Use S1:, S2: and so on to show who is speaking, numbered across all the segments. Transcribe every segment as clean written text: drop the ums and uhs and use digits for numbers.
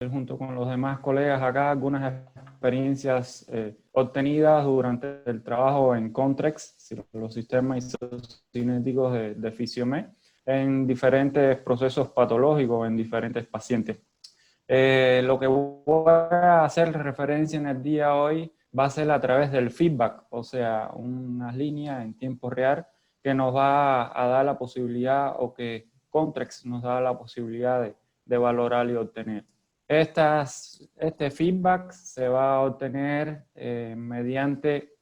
S1: junto con los demás colegas acá algunas experiencias obtenidas durante el trabajo en Contrex, los sistemas isocinéticos de Fisiomé, en diferentes procesos patológicos, en diferentes pacientes. Lo que voy a hacer referencia en el día de hoy va a ser a través del feedback, o sea, unas líneas en tiempo real que nos va a dar la posibilidad, o que Contrex nos da la posibilidad de valorar y obtener. Este feedback se va a obtener mediante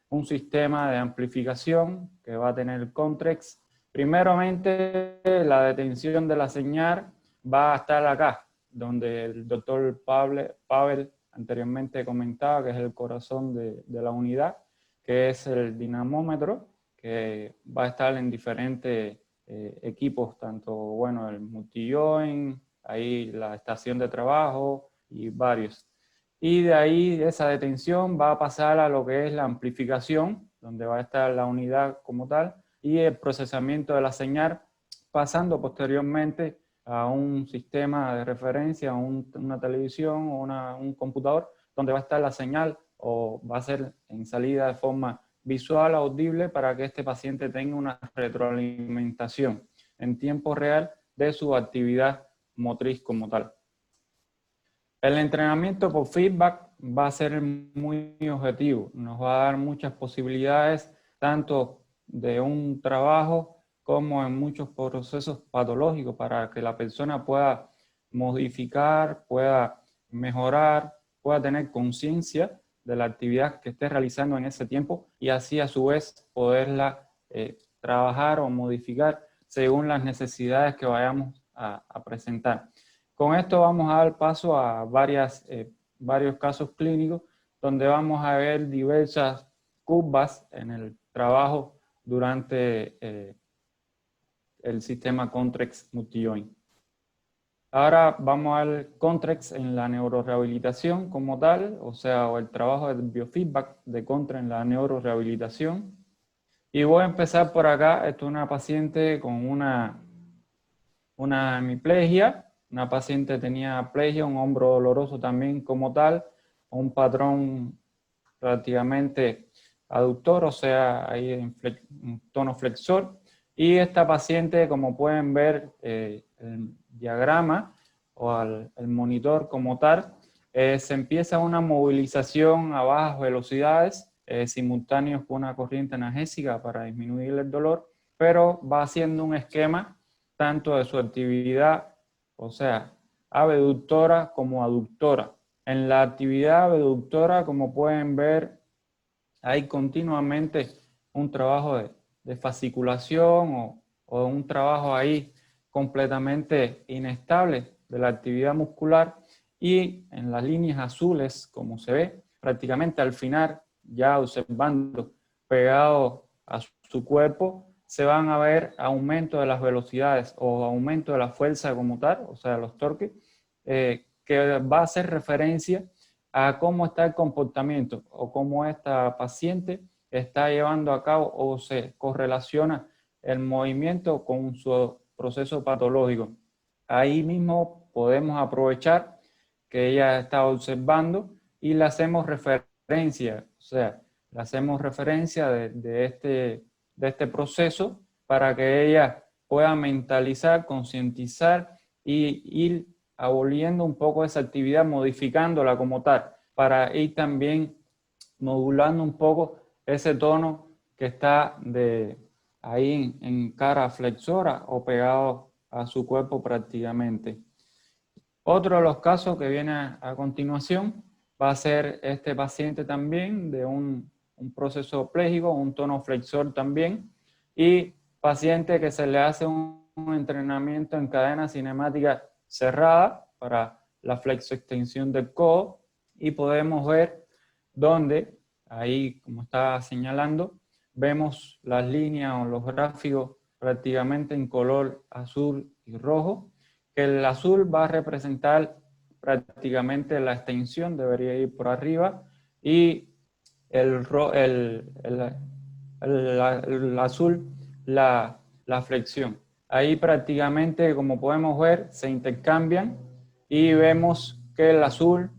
S1: un sistema de amplificación que va a tener el Contrex. Primeramente, la detención de la señal va a estar acá, donde el doctor Pavel anteriormente comentaba, que es el corazón de la unidad, que es el dinamómetro, que va a estar en diferentes equipos, tanto, bueno, el multi-joint, ahí la estación de trabajo y varios. Y de ahí esa detención va a pasar a lo que es la amplificación, donde va a estar la unidad como tal, y el procesamiento de la señal, pasando posteriormente a un sistema de referencia, una televisión o un computador, donde va a estar la señal, o va a ser en salida de forma visual, audible, para que este paciente tenga una retroalimentación en tiempo real de su actividad motriz como tal. El entrenamiento por feedback va a ser muy objetivo, nos va a dar muchas posibilidades, tanto de un trabajo como en muchos procesos patológicos, para que la persona pueda modificar, pueda mejorar, pueda tener conciencia de la actividad que esté realizando en ese tiempo, y así a su vez poderla trabajar o modificar según las necesidades que vayamos a presentar. Con esto vamos a dar paso a varios casos clínicos, donde vamos a ver diversas curvas en el trabajo durante el sistema Contrex Multi-Joint. Ahora vamos al Contrex en la neurorehabilitación como tal, o sea, el trabajo de biofeedback de Contrex en la neurorehabilitación. Y voy a empezar por acá. Esto es una paciente con una hemiplegia. Una paciente tenía plegia, un hombro doloroso también como tal, un patrón prácticamente aductor, o sea, ahí en un tono flexor. Y esta paciente, como pueden ver, el diagrama o el monitor como tal, se empieza una movilización a bajas velocidades, simultáneos con una corriente analgésica para disminuir el dolor, pero va haciendo un esquema tanto de su actividad, o sea, abductora como aductora. En la actividad abductora, como pueden ver, hay continuamente un trabajo de fasciculación o un trabajo ahí completamente inestable de la actividad muscular, y en las líneas azules, como se ve, prácticamente al final, ya observando pegado a su cuerpo, se van a ver aumento de las velocidades o aumento de la fuerza como tal, o sea, los torques, que va a hacer referencia a cómo está el comportamiento o cómo esta paciente está llevando a cabo o se correlaciona el movimiento con su proceso patológico. Ahí mismo podemos aprovechar que ella está observando y le hacemos referencia, o sea, le hacemos referencia de este proceso, para que ella pueda mentalizar, concientizar y ir aboliendo un poco esa actividad, modificándola como tal, para ir también modulando un poco ese tono que está ahí en cara flexora o pegado a su cuerpo prácticamente. Otro de los casos que viene a continuación va a ser este paciente también de un proceso pléjico, un tono flexor también, y paciente que se le hace un entrenamiento en cadena cinemática cerrada para la flexoextensión del codo, y podemos ver donde, ahí como está señalando, vemos las líneas o los gráficos prácticamente en color azul y rojo, que el azul va a representar prácticamente la extensión, debería ir por arriba, y el azul la flexión. Ahí prácticamente, como podemos ver, se intercambian y vemos que el azul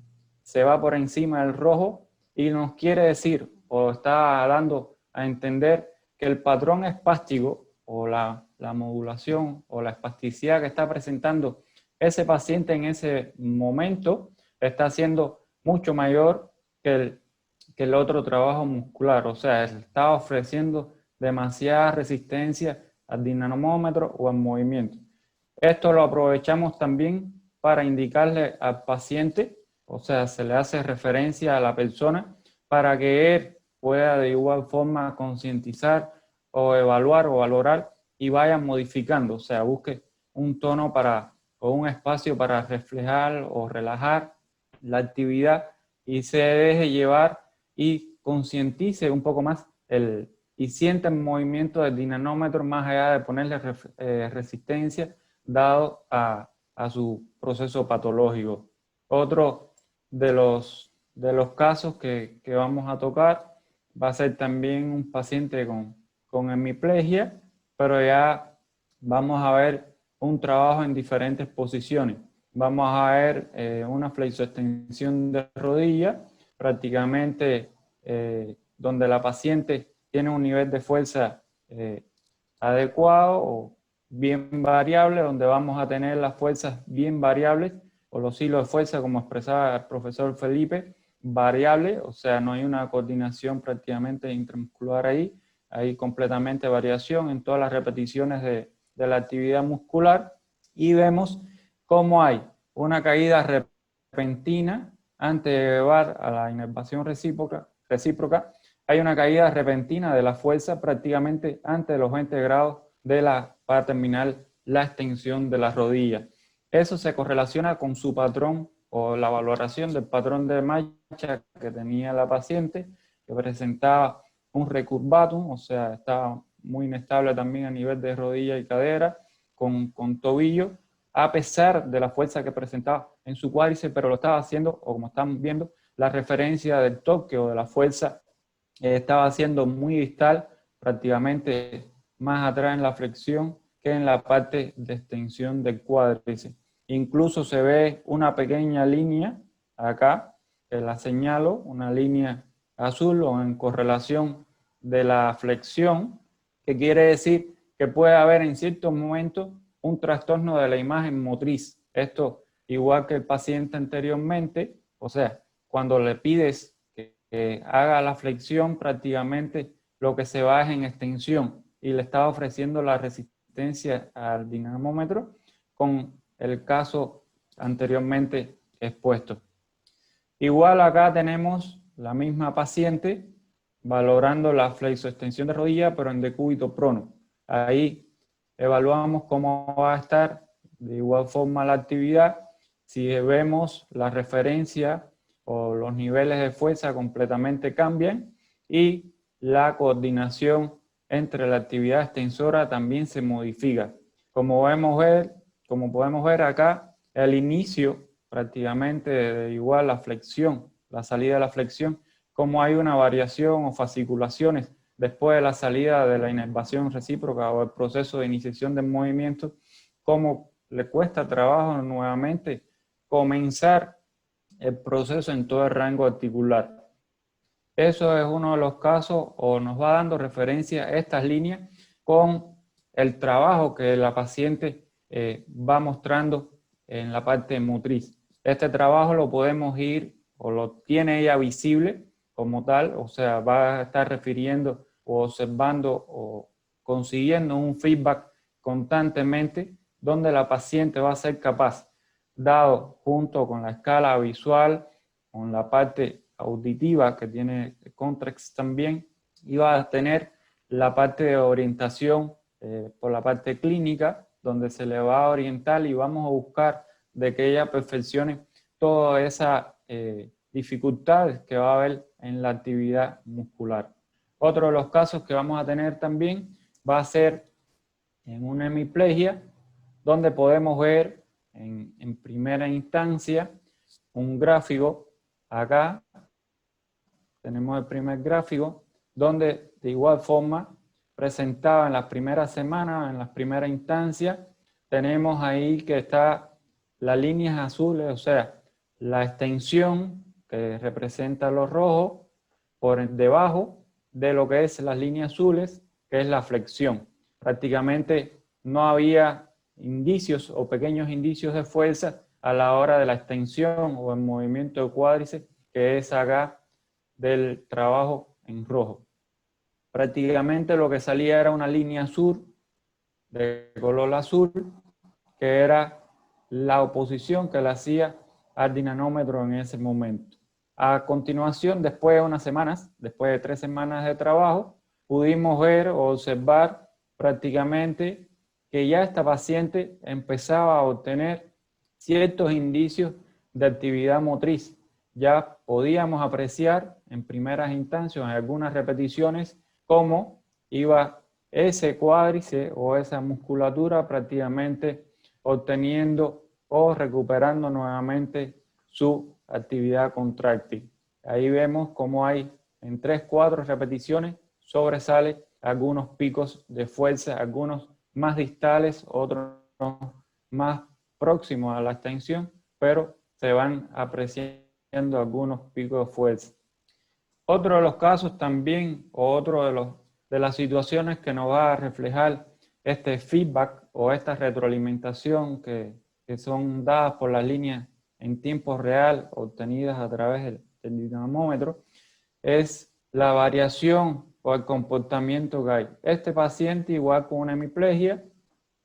S1: se va por encima del rojo y nos quiere decir o está dando a entender que el patrón espástico o la modulación o la espasticidad que está presentando ese paciente en ese momento está siendo mucho mayor que el otro trabajo muscular. O sea, está ofreciendo demasiada resistencia al dinamómetro o al movimiento. Esto lo aprovechamos también para indicarle al paciente, o sea, se le hace referencia a la persona para que él pueda de igual forma concientizar o evaluar o valorar y vaya modificando, o sea, busque un tono o un espacio para reflejar o relajar la actividad y se deje llevar y concientice un poco más y sienta el movimiento del dinamómetro más allá de ponerle resistencia dado a su proceso patológico. Otro de los casos que vamos a tocar va a ser también un paciente con hemiplegia, pero ya vamos a ver un trabajo en diferentes posiciones. Vamos a ver una flexoextensión de rodilla, prácticamente donde la paciente tiene un nivel de fuerza adecuado o bien variable, donde vamos a tener las fuerzas bien variables, o los hilos de fuerza, como expresaba el profesor Felipe, variable, o sea, no hay una coordinación prácticamente intramuscular ahí, hay completamente variación en todas las repeticiones de la actividad muscular, y vemos cómo hay una caída repentina antes de llevar a la inervación recíproca, hay una caída repentina de la fuerza prácticamente antes de los 20 grados para terminar la extensión de la rodilla. Eso se correlaciona con su patrón o la valoración del patrón de marcha que tenía la paciente, que presentaba un recurvatum, o sea, estaba muy inestable también a nivel de rodilla y cadera, con tobillo, a pesar de la fuerza que presentaba en su cuádriceps, pero lo estaba haciendo, o como estamos viendo, la referencia del toque o de la fuerza estaba haciendo muy distal, prácticamente más atrás en la flexión que en la parte de extensión del cuádriceps. Incluso se ve una pequeña línea acá, que la señalo, una línea azul o en correlación de la flexión, que quiere decir que puede haber en ciertos momentos un trastorno de la imagen motriz. Esto igual que el paciente anteriormente, o sea, cuando le pides que haga la flexión, prácticamente lo que se va es en extensión y le está ofreciendo la resistencia al dinamómetro con el caso anteriormente expuesto. Igual acá tenemos la misma paciente valorando la flexoextensión de rodilla, pero en decúbito prono. Ahí evaluamos cómo va a estar de igual forma la actividad. Si vemos la referencia o los niveles de fuerza completamente cambian y la coordinación entre la actividad extensora también se modifica. Como podemos ver acá, el inicio prácticamente de igual la flexión, la salida de la flexión, como hay una variación o fasciculaciones después de la salida de la inervación recíproca o el proceso de iniciación del movimiento, cómo le cuesta trabajo nuevamente comenzar el proceso en todo el rango articular. Eso es uno de los casos o nos va dando referencia a estas líneas con el trabajo que la paciente va mostrando en la parte motriz. Este trabajo lo podemos ir o lo tiene ella visible como tal, o sea, va a estar refiriendo o observando o consiguiendo un feedback constantemente donde la paciente va a ser capaz, dado junto con la escala visual, con la parte auditiva que tiene Contrex también, y va a tener la parte de orientación por la parte clínica, donde se le va a orientar y vamos a buscar de que ella perfeccione todas esas dificultades que va a haber en la actividad muscular. Otro de los casos que vamos a tener también va a ser en una hemiplegia, donde podemos ver en primera instancia un gráfico. Acá tenemos el primer gráfico, donde de igual forma presentaba en las primeras semanas, en las primeras instancias, tenemos ahí que está las líneas azules, o sea, la extensión que representa los rojos por debajo de lo que es las líneas azules, que es la flexión. Prácticamente no había indicios o pequeños indicios de fuerza a la hora de la extensión o el movimiento de cuádriceps, que es acá del trabajo en rojo. Prácticamente lo que salía era una línea azul, de color azul, que era la oposición que le hacía al dinamómetro en ese momento. A continuación, después de unas semanas, después de 3 semanas de trabajo, pudimos ver o observar prácticamente que ya esta paciente empezaba a obtener ciertos indicios de actividad motriz. Ya podíamos apreciar en primeras instancias, en algunas repeticiones, cómo iba ese cuádriceps o esa musculatura prácticamente obteniendo o recuperando nuevamente su actividad contráctil. Ahí vemos cómo hay en 3-4 repeticiones sobresale algunos picos de fuerza, algunos más distales, otros más próximos a la extensión, pero se van apreciando algunos picos de fuerza. Otro de los casos también, o otro de las situaciones que nos va a reflejar este feedback o esta retroalimentación que son dadas por las líneas en tiempo real obtenidas a través del dinamómetro, es la variación o el comportamiento que hay. Este paciente, igual con una hemiplegia,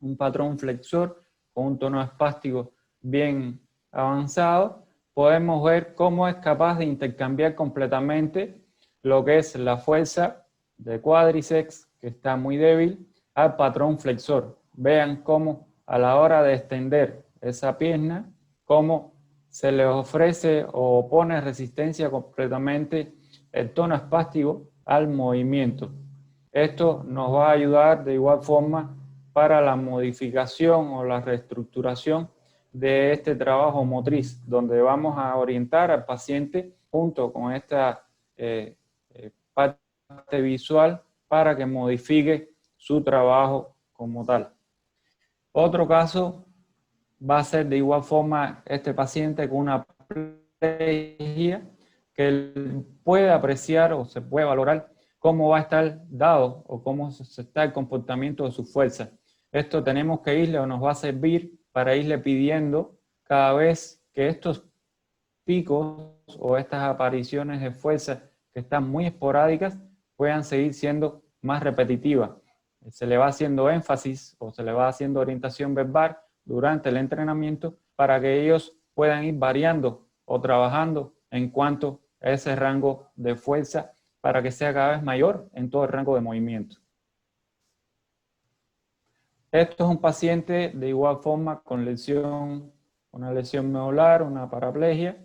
S1: un patrón flexor con un tono espástico bien avanzado, podemos ver cómo es capaz de intercambiar completamente lo que es la fuerza de cuádriceps, que está muy débil, al patrón flexor. Vean cómo a la hora de extender esa pierna, cómo se le ofrece o pone resistencia completamente el tono espástico al movimiento. Esto nos va a ayudar de igual forma para la modificación o la reestructuración de este trabajo motriz, donde vamos a orientar al paciente junto con esta parte visual para que modifique su trabajo como tal. Otro caso va a ser de igual forma este paciente con una hemiplegia, que él puede apreciar o se puede valorar cómo va a estar dado o cómo está el comportamiento de su fuerza. Esto tenemos que irle o nos va a servir para irle pidiendo cada vez que estos picos o estas apariciones de fuerza que están muy esporádicas puedan seguir siendo más repetitivas. Se le va haciendo énfasis o se le va haciendo orientación verbal durante el entrenamiento para que ellos puedan ir variando o trabajando en cuanto a ese rango de fuerza para que sea cada vez mayor en todo el rango de movimiento. Esto es un paciente de igual forma con lesión, una lesión medular, una paraplegia,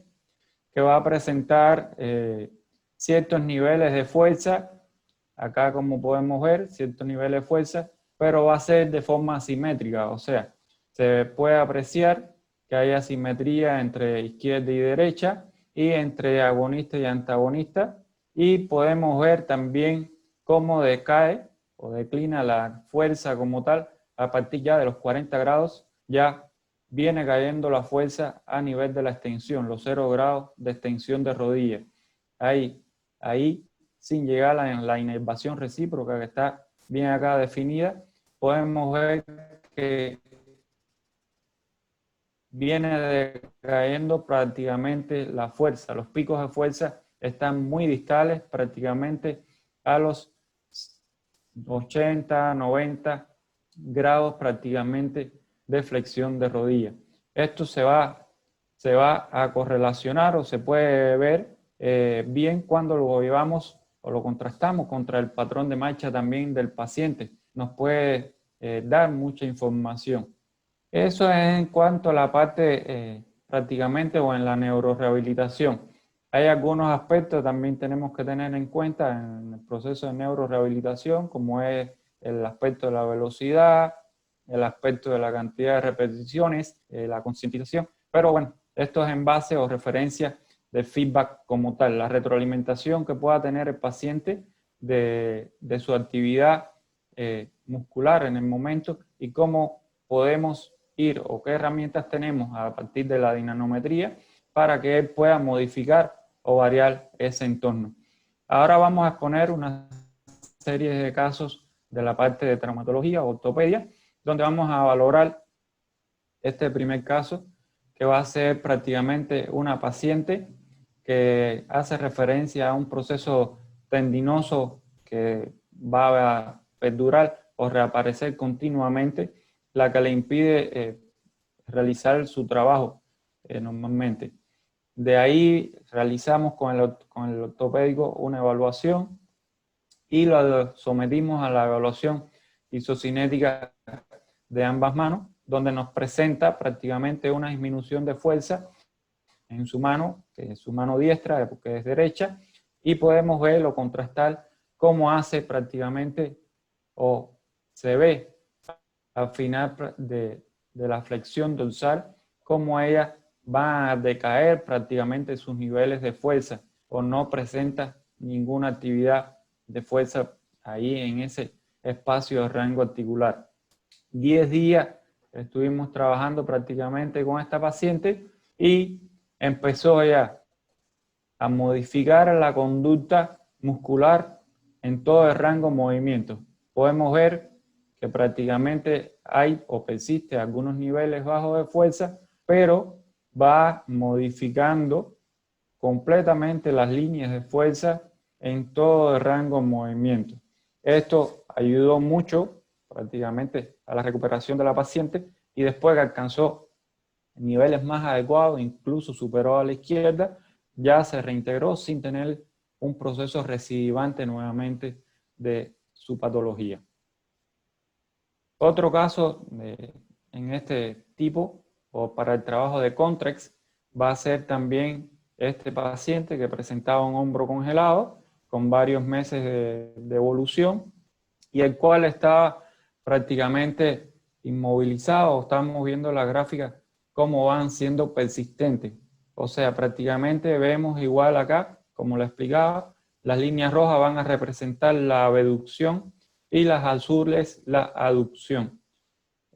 S1: que va a presentar ciertos niveles de fuerza, acá como podemos ver, ciertos niveles de fuerza, pero va a ser de forma asimétrica, o sea, se puede apreciar que hay asimetría entre izquierda y derecha y entre agonista y antagonista, y podemos ver también cómo decae o declina la fuerza como tal a partir ya de los 40 grados, ya viene cayendo la fuerza a nivel de la extensión, los 0 grados de extensión de rodilla. Ahí sin llegar a la inervación recíproca que está bien acá definida, podemos ver que viene decayendo prácticamente la fuerza. Los picos de fuerza están muy distales, prácticamente a los 80, 90 grados prácticamente de flexión de rodilla. Esto se va a correlacionar o se puede ver bien cuando lo llevamos o lo contrastamos contra el patrón de marcha también del paciente. Nos puede dar mucha información. Eso es en cuanto a la parte prácticamente o en la neurorehabilitación. Hay algunos aspectos que también tenemos que tener en cuenta en el proceso de neurorehabilitación, como es el aspecto de la velocidad, el aspecto de la cantidad de repeticiones, la concientización, pero bueno, esto es en base o referencia del feedback como tal, la retroalimentación que pueda tener el paciente de su actividad muscular en el momento y cómo podemos ir o qué herramientas tenemos a partir de la dinanometría para que él pueda modificar o variar ese entorno. Ahora vamos a exponer una serie de casos de la parte de traumatología o ortopedia, donde vamos a valorar este primer caso, que va a ser prácticamente una paciente que hace referencia a un proceso tendinoso que va a perdurar o reaparecer continuamente, la que le impide realizar su trabajo normalmente. De ahí realizamos con el ortopédico una evaluación y lo sometimos a la evaluación isocinética de ambas manos, donde nos presenta prácticamente una disminución de fuerza en su mano, que es su mano diestra, porque es derecha, y podemos ver o contrastar cómo hace prácticamente o se ve al final de la flexión dorsal, cómo ella va a decaer prácticamente sus niveles de fuerza o no presenta ninguna actividad de fuerza ahí en ese espacio de rango articular. 10 días estuvimos trabajando prácticamente con esta paciente y empezó ya a modificar la conducta muscular en todo el rango de movimiento. Podemos ver que prácticamente hay o persiste algunos niveles bajos de fuerza, pero va modificando completamente las líneas de fuerza en todo el rango de movimiento. Esto ayudó mucho prácticamente a la recuperación de la paciente y después que alcanzó niveles más adecuados, incluso superó a la izquierda, ya se reintegró sin tener un proceso recidivante nuevamente de su patología. Otro caso en este tipo, o para el trabajo de Contrex, va a ser también este paciente que presentaba un hombro congelado con varios meses de evolución y el cual estaba prácticamente inmovilizado. Estamos viendo la gráfica cómo van siendo persistentes. O sea, prácticamente vemos igual acá, como lo explicaba, las líneas rojas van a representar la abducción y las azules la aducción.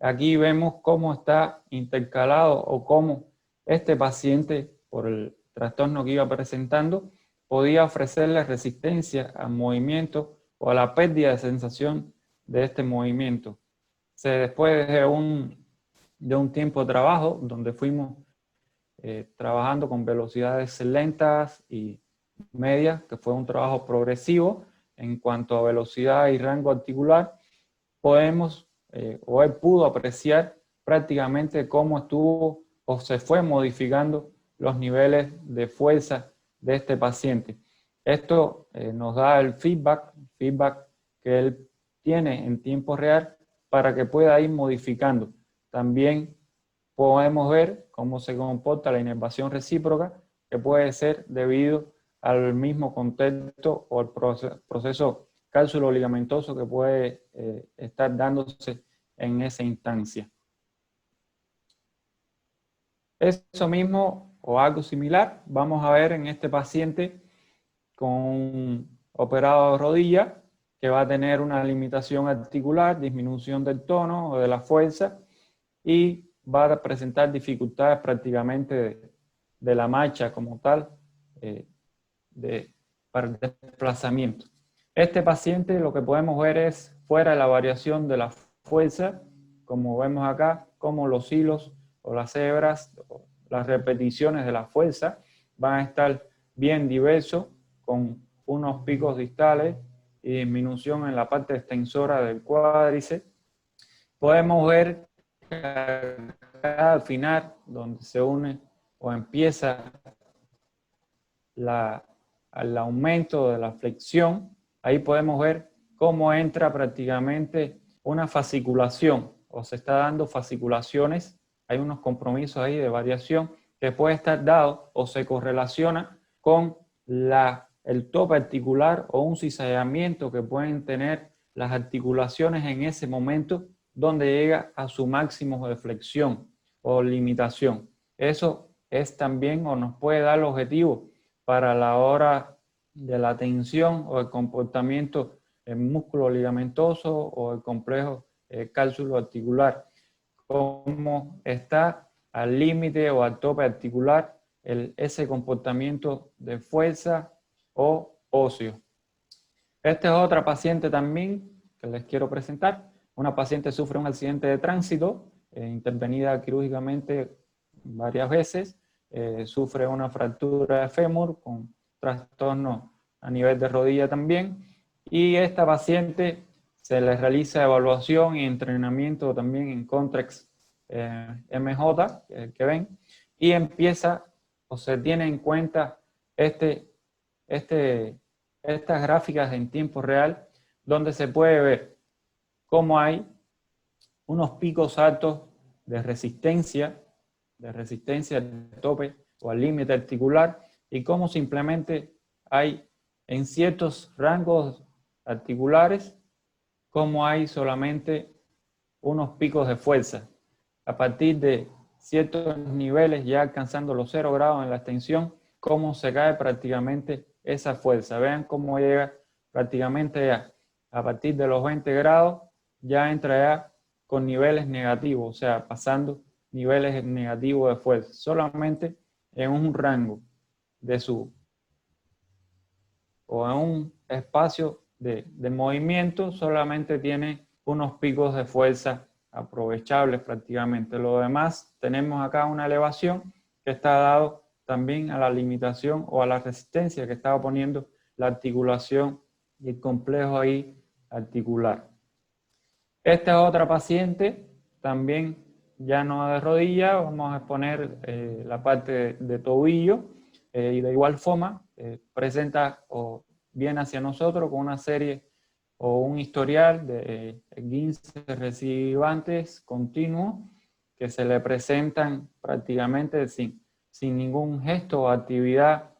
S1: Aquí vemos cómo está intercalado o cómo este paciente, por el trastorno que iba presentando, podía ofrecerle resistencia al movimiento o a la pérdida de sensación de este movimiento. Después de un tiempo de trabajo, donde fuimos trabajando con velocidades lentas y medias, que fue un trabajo progresivo en cuanto a velocidad y rango articular, podemos, o él pudo apreciar prácticamente cómo estuvo o se fue modificando los niveles de fuerza de este paciente. Esto nos da el feedback que él tiene en tiempo real para que pueda ir modificando. También podemos ver cómo se comporta la inervación recíproca, que puede ser debido al mismo contexto o al proceso cálculo ligamentoso que puede estar dándose en esa instancia. Eso mismo o algo similar vamos a ver en este paciente con operado de rodilla, que va a tener una limitación articular, disminución del tono o de la fuerza, y va a presentar dificultades prácticamente de la marcha como tal, para el desplazamiento. Este paciente lo que podemos ver es fuera de la variación de la fuerza, como vemos acá, como los hilos o las hebras, o las repeticiones de la fuerza van a estar bien diversos, con unos picos distales y disminución en la parte extensora del cuádriceps. Podemos ver al final, donde se une o empieza al aumento de la flexión, ahí podemos ver cómo entra prácticamente una fasciculación, o se está dando fasciculaciones, hay unos compromisos ahí de variación que puede estar dado o se correlaciona con el tope articular o un cizallamiento que pueden tener las articulaciones en ese momento donde llega a su máximo de flexión o limitación. Eso es también o nos puede dar el objetivo para la hora de la tensión o el comportamiento músculo ligamentoso o el complejo cálculo articular. cómo está al límite o al tope articular ese comportamiento de fuerza o óseo. Esta es otra paciente también que les quiero presentar. Una paciente sufre un accidente de tránsito, intervenida quirúrgicamente varias veces, sufre una fractura de fémur con trastorno a nivel de rodilla también, y esta paciente se le realiza evaluación y entrenamiento también en Contrex MJ, que ven, y empieza o se tiene en cuenta estas gráficas en tiempo real, donde se puede ver cómo hay unos picos altos de resistencia al tope o al límite articular, y cómo simplemente hay en ciertos rangos articulares, cómo hay solamente unos picos de fuerza. A partir de ciertos niveles, ya alcanzando los 0 grados en la extensión, cómo se cae prácticamente esa fuerza. Vean cómo llega prácticamente ya, a partir de los 20 grados, ya entra ya con niveles negativos, o sea, pasando niveles negativos de fuerza, solamente en un rango de o en un espacio de movimiento, solamente tiene unos picos de fuerza aprovechables prácticamente. Lo demás, tenemos acá una elevación que está dado también a la limitación o a la resistencia que estaba poniendo la articulación y el complejo ahí articular. Esta es otra paciente, también ya no de rodilla, vamos a exponer la parte de tobillo, y de igual forma presenta o viene hacia nosotros con una serie o un historial de esguinces recidivantes continuos que se le presentan prácticamente sin ningún gesto o actividad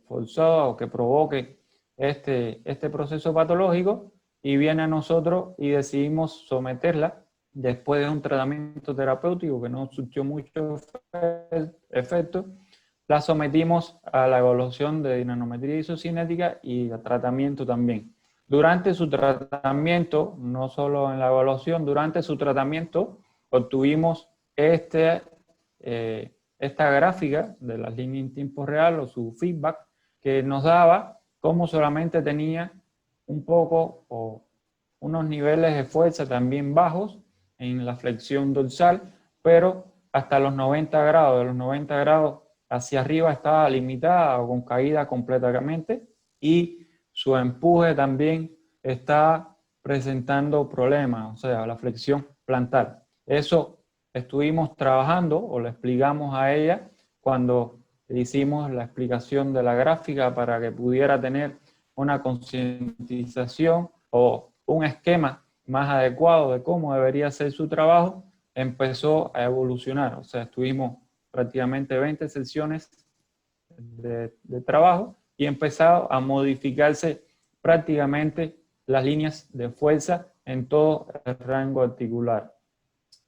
S1: forzada o que provoque este proceso patológico, y viene a nosotros y decidimos someterla después de un tratamiento terapéutico que no surtió mucho efecto. La sometimos a la evaluación de dinanometría isocinética y a tratamiento también. Durante su tratamiento, no solo en la evaluación, durante su tratamiento obtuvimos esta gráfica de las líneas en tiempo real o su feedback, que nos daba cómo solamente tenía un poco o unos niveles de fuerza también bajos en la flexión dorsal, pero hasta los 90 grados, de los 90 grados hacia arriba estaba limitada o con caída completamente, y su empuje también está presentando problemas, o sea, la flexión plantar. Eso estuvimos trabajando o le explicamos a ella cuando hicimos la explicación de la gráfica para que pudiera tener una concientización o un esquema más adecuado de cómo debería ser su trabajo. Empezó a evolucionar, o sea, estuvimos prácticamente 20 sesiones de trabajo y empezado a modificarse prácticamente las líneas de fuerza en todo el rango articular.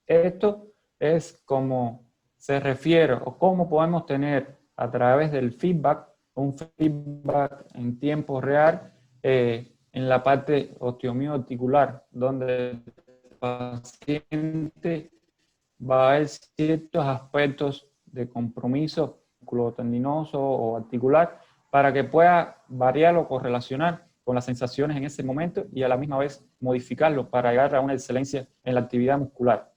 S1: Esto es como se refiere o cómo podemos tener a través del feedback, un feedback en tiempo real en la parte osteomioarticular, donde el paciente va a haber ciertos aspectos de compromiso musculotendinoso o articular para que pueda variar o correlacionar con las sensaciones en ese momento y a la misma vez modificarlo para llegar a una excelencia en la actividad muscular.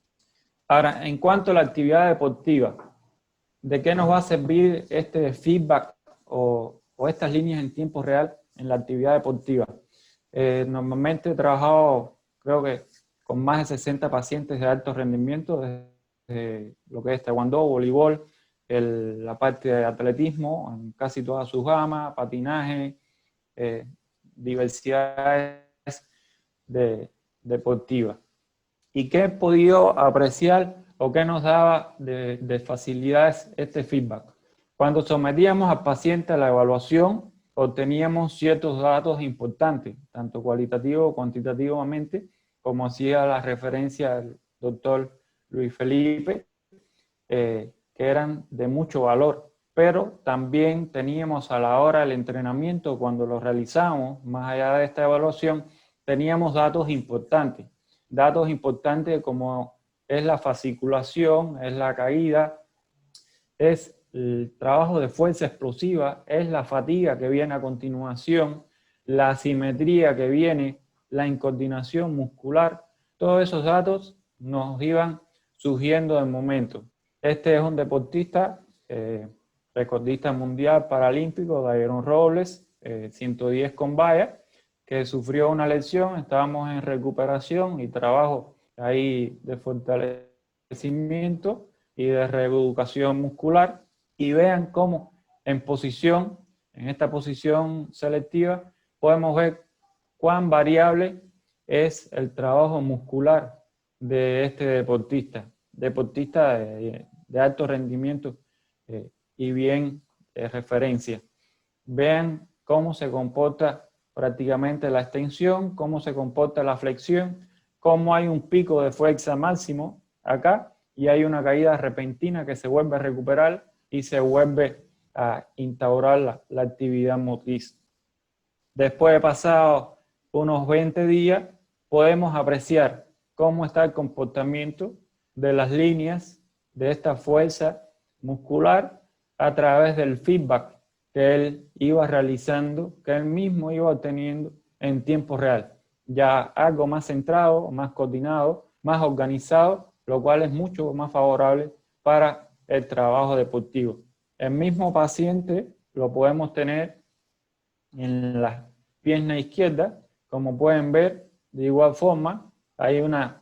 S1: Ahora, en cuanto a la actividad deportiva, ¿de qué nos va a servir este feedback o estas líneas en tiempo real en la actividad deportiva? Normalmente he trabajado, creo que con más de 60 pacientes de alto rendimiento, desde lo que es taekwondo, voleibol, la parte de atletismo, en casi todas sus gamas, patinaje, diversidades deportivas. ¿Y qué he podido apreciar o qué nos daba de facilidades este feedback? Cuando sometíamos al paciente a la evaluación, obteníamos ciertos datos importantes, tanto cualitativo o cuantitativamente, como hacía la referencia el doctor Luis Felipe, que eran de mucho valor. Pero también teníamos a la hora del entrenamiento, cuando lo realizamos, más allá de esta evaluación, teníamos datos importantes como es la fasciculación, es la caída, es el trabajo de fuerza explosiva, es la fatiga que viene a continuación, la asimetría que viene, la incoordinación muscular. Todos esos datos nos iban surgiendo de momento. Este es un deportista, recordista mundial paralímpico, Dairon Robles, 110 con valla, que sufrió una lesión. Estábamos en recuperación y trabajo ahí de fortalecimiento y de reeducación muscular, y vean cómo en esta posición selectiva, podemos ver cuán variable es el trabajo muscular de este deportista de alto rendimiento y bien de referencia. Vean cómo se comporta prácticamente la extensión, cómo se comporta la flexión, cómo hay un pico de fuerza máximo acá y hay una caída repentina que se vuelve a recuperar y se vuelve a instaurar la actividad motriz. Después de pasado unos 20 días, podemos apreciar cómo está el comportamiento de las líneas de esta fuerza muscular a través del feedback que él iba realizando, que él mismo iba obteniendo en tiempo real. Ya algo más centrado, más coordinado, más organizado, lo cual es mucho más favorable para el trabajo deportivo. El mismo paciente lo podemos tener en la pierna izquierda. Como pueden ver, de igual forma, hay una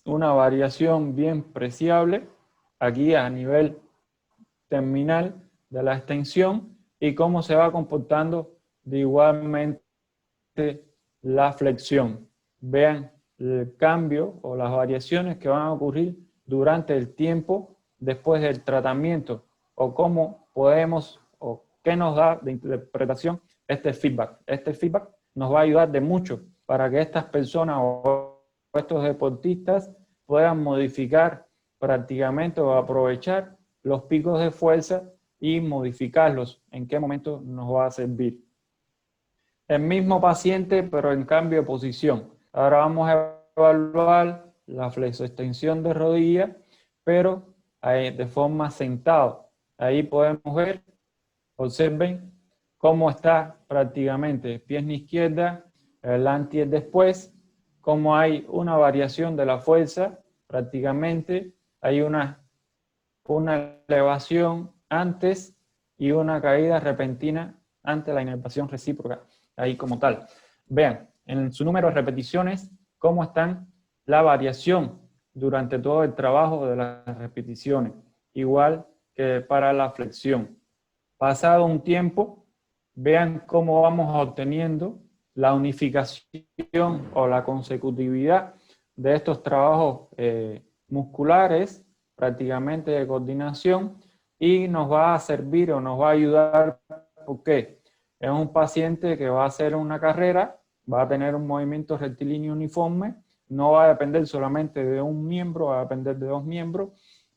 S1: variación bien apreciable aquí a nivel terminal de la extensión y cómo se va comportando de igualmente la flexión. Vean el cambio o las variaciones que van a ocurrir durante el tiempo después del tratamiento, o cómo podemos o qué nos da de interpretación este feedback. Este feedback nos va a ayudar de mucho para que estas personas o estos deportistas puedan modificar prácticamente o aprovechar los picos de fuerza y modificarlos en qué momento nos va a servir. El mismo paciente, pero en cambio de posición. Ahora vamos a evaluar la flexoextensión de rodilla, pero de forma sentado. Ahí podemos ver, observen cómo está prácticamente pierna izquierda, el antes y el después, cómo hay una variación de la fuerza, prácticamente hay una elevación antes y una caída repentina ante la inervación recíproca, ahí como tal. Vean, en su número de repeticiones, cómo están la variación durante todo el trabajo de las repeticiones, igual que para la flexión. Pasado un tiempo, vean cómo vamos obteniendo la unificación o la consecutividad de estos trabajos musculares, prácticamente de coordinación, y nos va a servir o nos va a ayudar porque es un paciente que va a hacer una carrera, va a tener un movimiento rectilíneo uniforme, no va a depender solamente de un miembro, va a depender de dos miembros,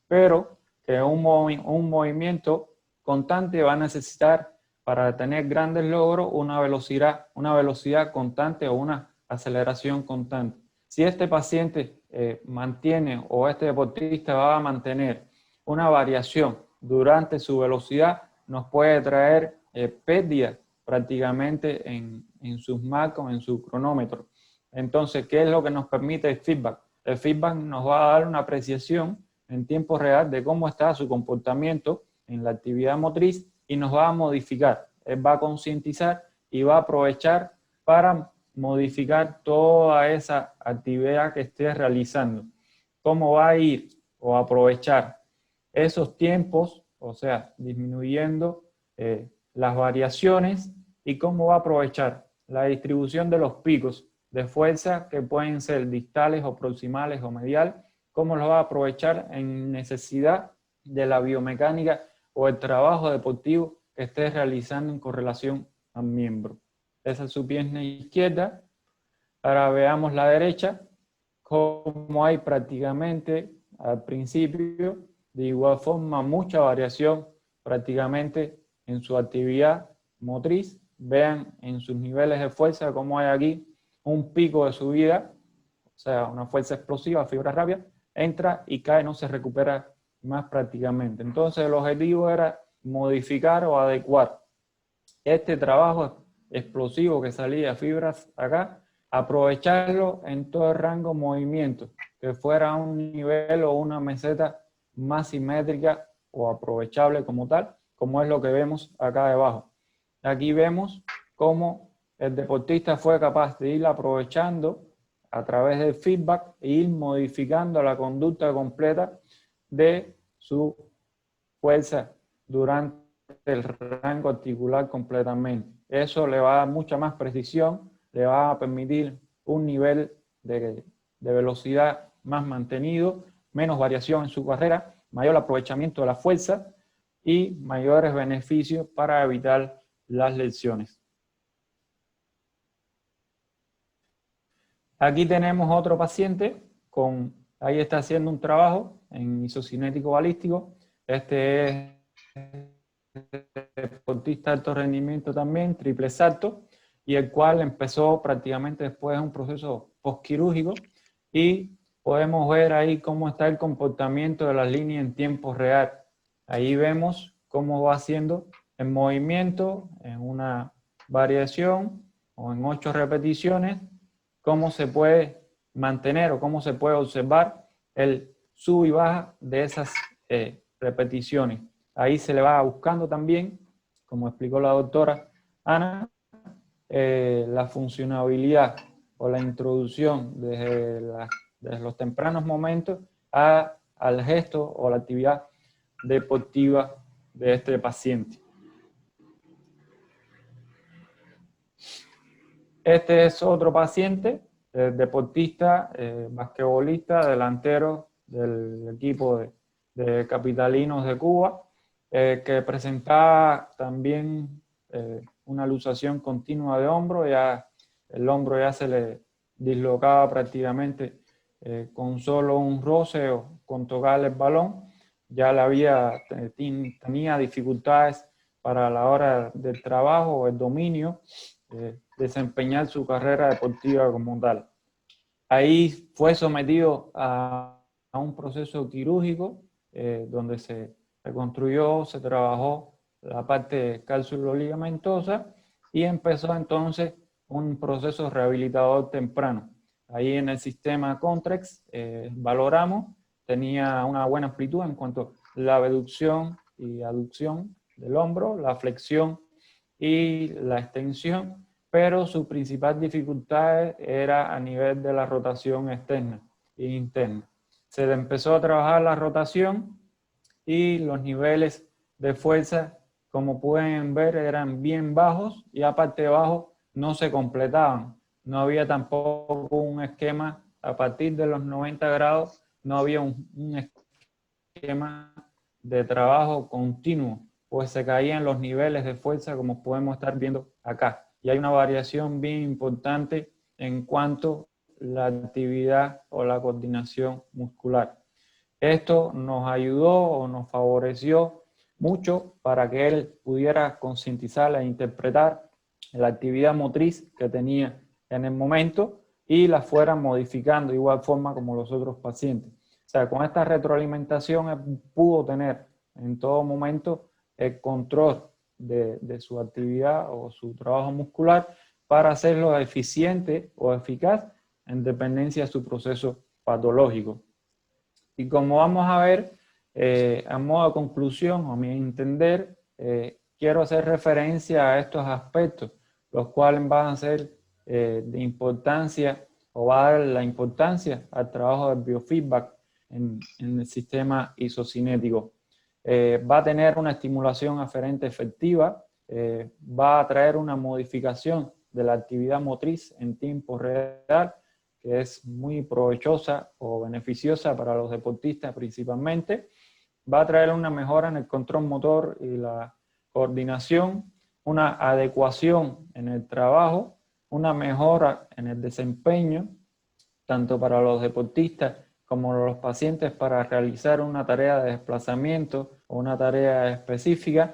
S1: pero que un movimiento constante va a necesitar, para tener grandes logros, una velocidad constante o una aceleración constante. Si este paciente mantiene o este deportista va a mantener una variación durante su velocidad, nos puede traer pérdidas prácticamente en sus marcos, en su cronómetro. Entonces, ¿qué es lo que nos permite el feedback? El feedback nos va a dar una apreciación en tiempo real de cómo está su comportamiento en la actividad motriz y nos va a modificar. Él va a concientizar y va a aprovechar para modificar toda esa actividad que esté realizando. ¿Cómo va a ir o aprovechar esos tiempos? O sea, disminuyendo las variaciones, y cómo va a aprovechar la distribución de los picos de fuerza que pueden ser distales o proximales o medial, cómo lo va a aprovechar en necesidad de la biomecánica o el trabajo deportivo que esté realizando en correlación al miembro. Esa es su pierna izquierda. Ahora veamos la derecha, como hay prácticamente al principio, de igual forma, mucha variación prácticamente en su actividad motriz. Vean en sus niveles de fuerza cómo hay aquí un pico de subida o sea, una fuerza explosiva, fibra rápida, entra y cae, no se recupera más prácticamente. Entonces el objetivo era modificar o adecuar este trabajo explosivo que salía fibras acá, aprovecharlo en todo el rango de movimiento, que fuera un nivel o una meseta más simétrica o aprovechable como tal, como es lo que vemos acá debajo. Aquí vemos cómo el deportista fue capaz de ir aprovechando a través del feedback e ir modificando la conducta completa de su fuerza durante el rango articular completamente. Eso le va a dar mucha más precisión, le va a permitir un nivel de velocidad más mantenido, menos variación en su carrera, mayor aprovechamiento de la fuerza y mayores beneficios para evitar las lesiones. Aquí tenemos otro paciente, ahí está haciendo un trabajo en isocinético balístico. Este es deportista de alto rendimiento también, triple salto, y el cual empezó prácticamente después de un proceso postquirúrgico, y podemos ver ahí cómo está el comportamiento de las líneas en tiempo real. Ahí vemos cómo va haciendo el movimiento en una variación o en 8 repeticiones, cómo se puede mantener o cómo se puede observar el sub y baja de esas repeticiones. Ahí se le va buscando también, como explicó la doctora Ana, la funcionabilidad o la introducción desde los tempranos momentos al gesto o la actividad deportiva de este paciente. Este es otro paciente, deportista, basquetbolista, delantero del equipo de Capitalinos de Cuba, que presentaba también una luxación continua de hombro. Ya el hombro ya se le dislocaba prácticamente con solo un roce o con tocar el balón. Ya tenía dificultades para la hora del trabajo o el dominio, desempeñar su carrera deportiva como tal. Ahí fue sometido a un proceso quirúrgico donde se reconstruyó, se trabajó la parte cálculo-ligamentosa y empezó entonces un proceso rehabilitador temprano. Ahí en el sistema Contrex valoramos, tenía una buena amplitud en cuanto a la abducción y aducción del hombro, la flexión y la extensión, pero su principal dificultad era a nivel de la rotación externa e interna. Se le empezó a trabajar la rotación y los niveles de fuerza, como pueden ver, eran bien bajos y aparte de bajo no se completaban. No había tampoco un esquema a partir de los 90 grados, no había un esquema de trabajo continuo, pues se caían los niveles de fuerza como podemos estar viendo acá. Y hay una variación bien importante en cuanto a la actividad o la coordinación muscular. Esto nos ayudó o nos favoreció mucho para que él pudiera concientizar e interpretar la actividad motriz que tenía en el momento y la fuera modificando de igual forma como los otros pacientes. O sea, con esta retroalimentación pudo tener en todo momento el control de su actividad o su trabajo muscular para hacerlo eficiente o eficaz en dependencia de su proceso patológico. Y como vamos a ver, a modo de conclusión, a mi entender, quiero hacer referencia a estos aspectos, los cuales van a ser de importancia o va a dar la importancia al trabajo del biofeedback en el sistema isocinético. Va a tener una estimulación aferente efectiva, va a traer una modificación de la actividad motriz en tiempo real, que es muy provechosa o beneficiosa para los deportistas principalmente. Va a traer una mejora en el control motor y la coordinación, una adecuación en el trabajo, una mejora en el desempeño, tanto para los deportistas como los pacientes para realizar una tarea de desplazamiento o una tarea específica,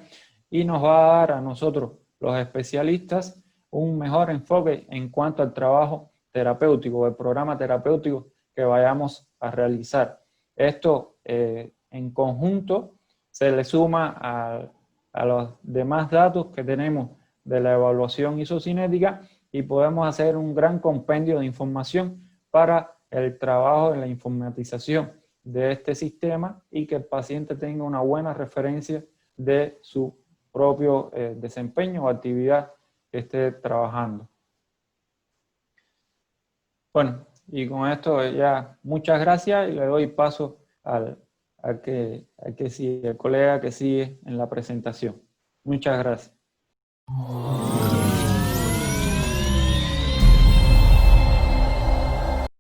S1: y nos va a dar a nosotros, los especialistas, un mejor enfoque en cuanto al trabajo terapéutico, el programa terapéutico que vayamos a realizar. Esto en conjunto se le suma a los demás datos que tenemos de la evaluación isocinética y podemos hacer un gran compendio de información para el trabajo en la informatización de este sistema y que el paciente tenga una buena referencia de su propio desempeño o actividad que esté trabajando. Bueno, y con esto ya muchas gracias y le doy paso al colega que sigue en la presentación. Muchas gracias.